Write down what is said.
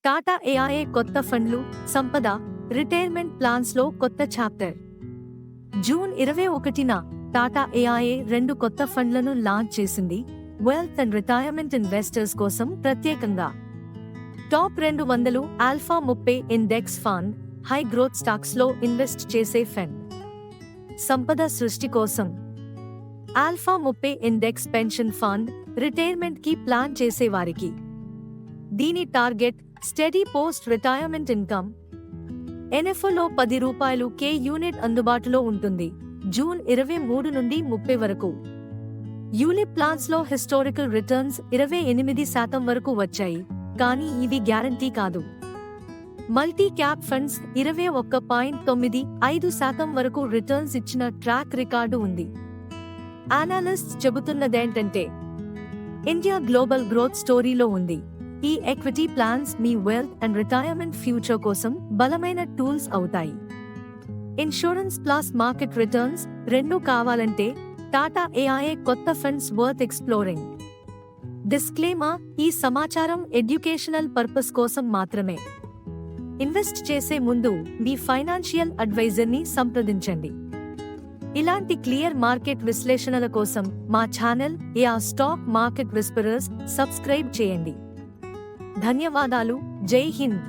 Tata AIA కొత్త ఫండ్లు, సంపద, రిటైర్మెంట్ ప్లాన్స్లో కొత్త చాప్టర్. జూన్ 21న టాటా ఏఐఏ 2 కొత్త ఫండ్లను లాంచ్ చేసింది. వెల్త్ అండ్ రిటైర్మెంట్ ఇన్వెస్టర్స్ కోసం ప్రత్యేకంగా. Top 200 alpha 30 index fund, high growth స్టాక్స్లో ఇన్వెస్ట్ చేసే ఫండ్. సంపద సృష్టి కోసం alpha 30 index pension fund, retirement కి ప్లాన్ చేసేవారికి. దీని target steady post retirement income. ఎన్ఎఫ్ఓలో రూ. 10 కే యూనిట్ అందుబాటులో ఉంటుంది. జూన్ 23 నుండి 30 వరకు. యూలిప్ ప్లాన్స్లో హిస్టారికల్ రిటర్న్స్ 28% వరకు వచ్చాయి, కానీ ఇవి గ్యారంటీ కాదు. మల్టీ క్యాప్ ఫండ్స్ 21.95% వరకు రిటర్న్స్ ఇచ్చిన ట్రాక్ రికార్డు ఉంది. అనలిస్ట్స్ చెబుతున్నదేంటంటే ఇండియా గ్లోబల్ గ్రోత్ స్టోరీలో ఉంది. ఈ equity plans me wealth and retirement future కోసం బలమైన టూల్స్ అవుతాయి. ఇన్సూరెన్స్ ప్లస్ మార్కెట్ రిటర్న్స్ రెండూ కావాలంటే టాటా ఏఐఏ కొత్త ఫండ్స్ వర్త్ ఎక్స్ప్లోరింగ్. డిస్క్లైమర్: ఈ సమాచారం ఎడ్యుకేషనల్ పర్పస్ కోసం మాత్రమే. ఇన్వెస్ట్ చేసే ముందు మీ ఫైనాన్షియల్ అడ్వైజర్ని సంప్రదించండి. ఇలాంటి క్లియర్ మార్కెట్ విశ్లేషణల కోసం మా channel stock market whisperers subscribe చేయండి. ధన్యవాదాలు. జై హింద్.